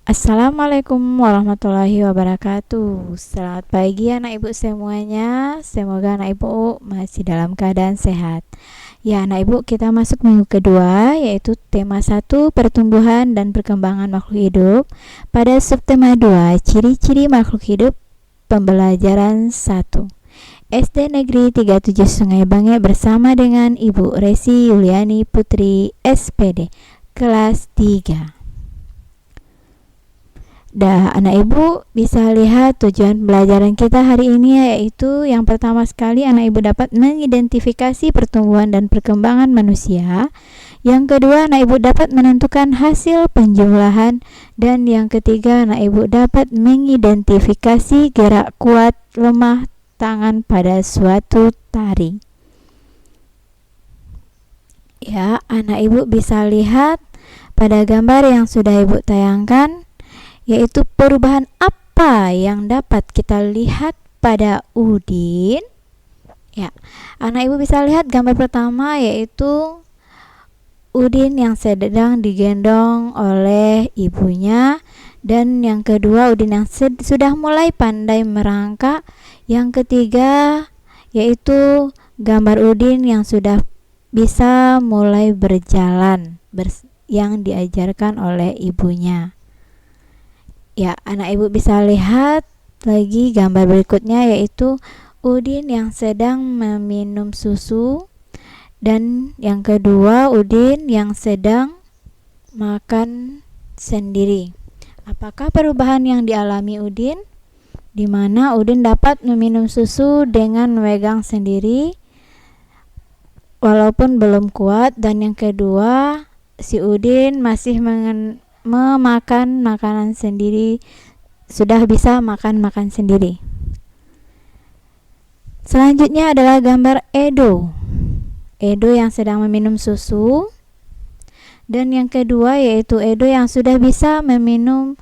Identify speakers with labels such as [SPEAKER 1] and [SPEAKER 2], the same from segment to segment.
[SPEAKER 1] Assalamualaikum warahmatullahi wabarakatuh. Selamat pagi anak ibu semuanya. Semoga anak ibu masih dalam keadaan sehat. Ya anak ibu, kita masuk minggu kedua, yaitu tema 1 pertumbuhan dan perkembangan makhluk hidup. Pada subtema 2 ciri-ciri makhluk hidup, pembelajaran 1 SD Negeri 37 Sungai Bange bersama dengan Ibu Resi Yuliani Putri SPD kelas 3. Dah, anak ibu bisa lihat tujuan pembelajaran kita hari ini, yaitu yang pertama sekali anak ibu dapat mengidentifikasi pertumbuhan dan perkembangan manusia. Yang kedua, anak ibu dapat menentukan hasil penjumlahan. Dan yang ketiga, anak ibu dapat mengidentifikasi gerak kuat lemah tangan pada suatu tari. Ya, anak ibu bisa lihat pada gambar yang sudah ibu tayangkan, yaitu perubahan apa yang dapat kita lihat pada Udin. Ya, anak ibu bisa lihat gambar pertama, yaitu Udin yang sedang digendong oleh ibunya, dan yang kedua Udin yang sudah mulai pandai merangkak. Yang ketiga yaitu gambar Udin yang sudah bisa mulai berjalan yang diajarkan oleh ibunya. Ya, anak ibu bisa lihat lagi gambar berikutnya, yaitu Udin yang sedang meminum susu, dan yang kedua Udin yang sedang makan sendiri. Apakah perubahan yang dialami Udin? Di mana Udin dapat meminum susu dengan memegang sendiri walaupun belum kuat, dan yang kedua si Udin masih memakan makanan sendiri, sudah bisa makan sendiri. Selanjutnya adalah gambar Edo yang sedang meminum susu, dan yang kedua yaitu Edo yang sudah bisa minum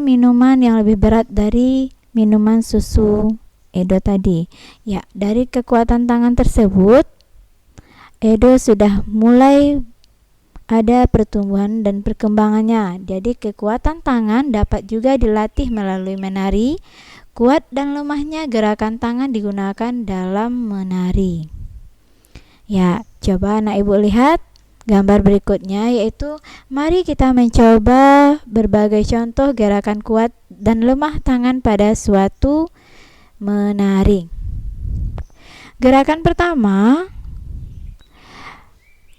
[SPEAKER 1] minuman yang lebih berat dari minuman susu Edo tadi. Ya, dari kekuatan tangan tersebut Edo sudah mulai ada pertumbuhan dan perkembangannya. Jadi kekuatan tangan dapat juga dilatih melalui menari. Kuat dan lemahnya gerakan tangan digunakan dalam menari. Ya, coba anak ibu lihat gambar berikutnya, yaitu mari kita mencoba berbagai contoh gerakan kuat dan lemah tangan pada suatu menari. Gerakan pertama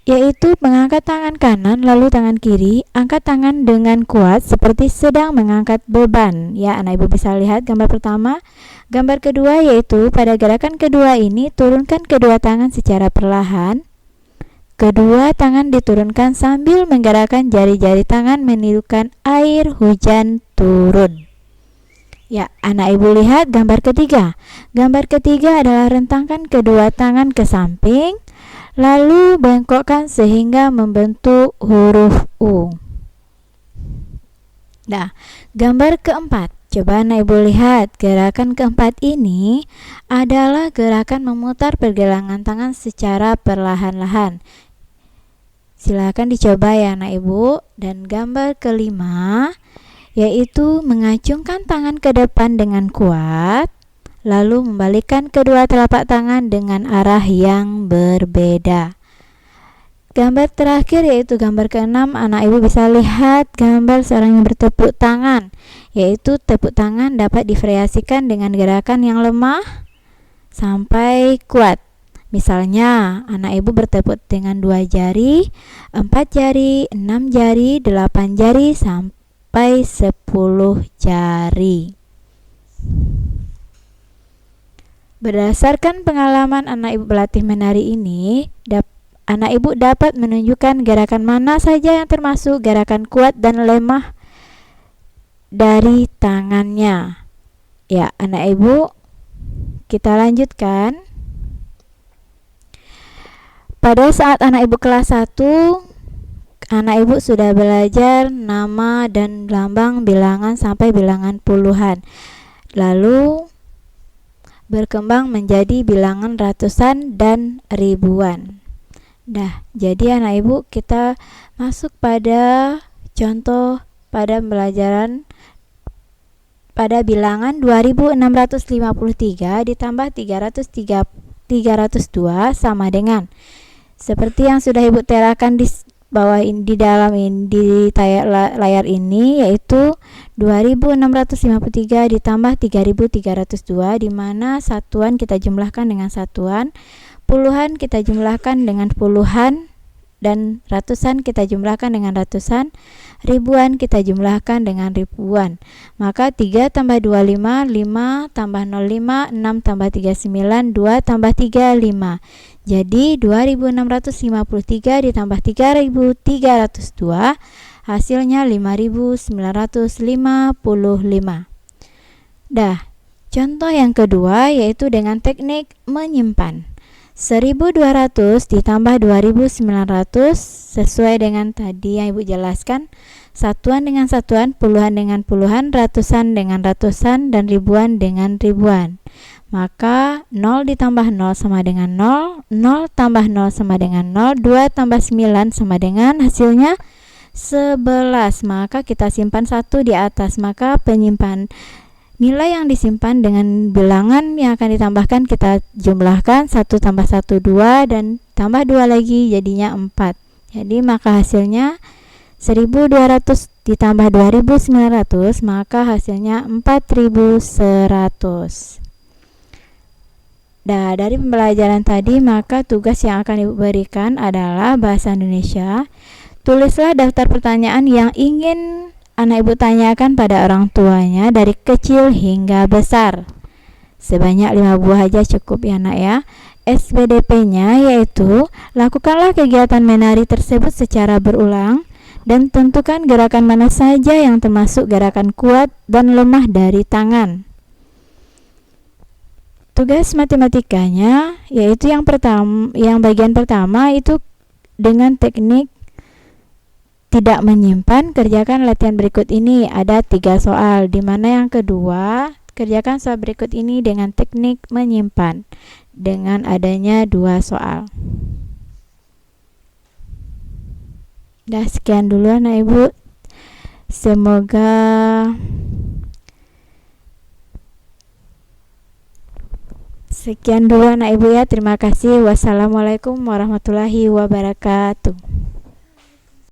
[SPEAKER 1] yaitu mengangkat tangan kanan lalu tangan kiri, angkat tangan dengan kuat seperti sedang mengangkat beban. Ya, anak ibu bisa lihat gambar pertama. Gambar kedua yaitu pada gerakan kedua ini turunkan kedua tangan secara perlahan. Kedua tangan diturunkan sambil menggerakkan jari-jari tangan menirukan air hujan turun. Ya, anak ibu lihat gambar ketiga. Gambar ketiga adalah rentangkan kedua tangan ke samping, lalu bengkokkan sehingga membentuk huruf U. Nah, gambar keempat. Coba anak ibu lihat, gerakan keempat ini adalah gerakan memutar pergelangan tangan secara perlahan-lahan. Silakan dicoba ya anak ibu. Dan gambar kelima yaitu mengacungkan tangan ke depan dengan kuat, lalu membalikkan kedua telapak tangan dengan arah yang berbeda. Gambar terakhir yaitu gambar keenam, anak ibu bisa lihat gambar seorang yang bertepuk tangan, yaitu tepuk tangan dapat divariasikan dengan gerakan yang lemah sampai kuat. Misalnya, anak ibu bertepuk dengan 2 jari, 4 jari, 6 jari, 8 jari, sampai 10 jari. Berdasarkan pengalaman anak ibu berlatih menari ini, anak ibu dapat menunjukkan gerakan mana saja yang termasuk gerakan kuat dan lemah dari tangannya. Ya, anak ibu, kita lanjutkan. Pada saat anak ibu kelas 1, anak ibu sudah belajar nama dan lambang bilangan sampai bilangan puluhan, lalu berkembang menjadi bilangan ratusan dan ribuan. Nah, jadi anak ibu kita masuk pada contoh pada bilangan 2653 ditambah 302 sama dengan seperti yang sudah Ibu terakan di bawah di layar ini, yaitu 2653 ditambah 3302, di mana satuan kita jumlahkan dengan satuan, puluhan kita jumlahkan dengan puluhan, dan ratusan kita jumlahkan dengan ratusan, ribuan kita jumlahkan dengan ribuan. Maka 3 tambah 25, 5 tambah 05, 6 tambah 39, 2 tambah 3, 5. Jadi 2653 ditambah 3302 hasilnya 5955. Dah, contoh yang kedua yaitu dengan teknik menyimpan. 1200 ditambah 2900 sesuai dengan tadi yang Ibu jelaskan, satuan dengan satuan, puluhan dengan puluhan, ratusan dengan ratusan, dan ribuan dengan ribuan. Maka 0 ditambah 0 sama dengan 0, 0 tambah 0 sama dengan 0, 2 tambah 9 sama dengan hasilnya 11. Maka kita simpan 1 di atas, maka nilai yang disimpan dengan bilangan yang akan ditambahkan kita jumlahkan, 1 tambah 1 2, dan tambah 2 lagi jadinya 4. Jadi maka hasilnya 1200 ditambah 2900, maka hasilnya 4100. Nah, dari pembelajaran tadi, maka tugas yang akan Ibu berikan adalah bahasa Indonesia. Tulislah daftar pertanyaan yang ingin anak Ibu tanyakan pada orang tuanya dari kecil hingga besar. Sebanyak 5 buah aja cukup ya nak ya. SPDP-nya yaitu lakukanlah kegiatan menari tersebut secara berulang dan tentukan gerakan mana saja yang termasuk gerakan kuat dan lemah dari tangan. Tugas matematikanya yaitu yang bagian pertama itu dengan teknik tidak menyimpan, kerjakan latihan berikut ini. Ada 3 soal, di mana yang kedua kerjakan soal berikut ini dengan teknik menyimpan dengan adanya 2 soal. Dah, sekian dulu anak Ibu. Sekian dulu anak Ibu ya. Terima kasih. Wassalamualaikum warahmatullahi wabarakatuh.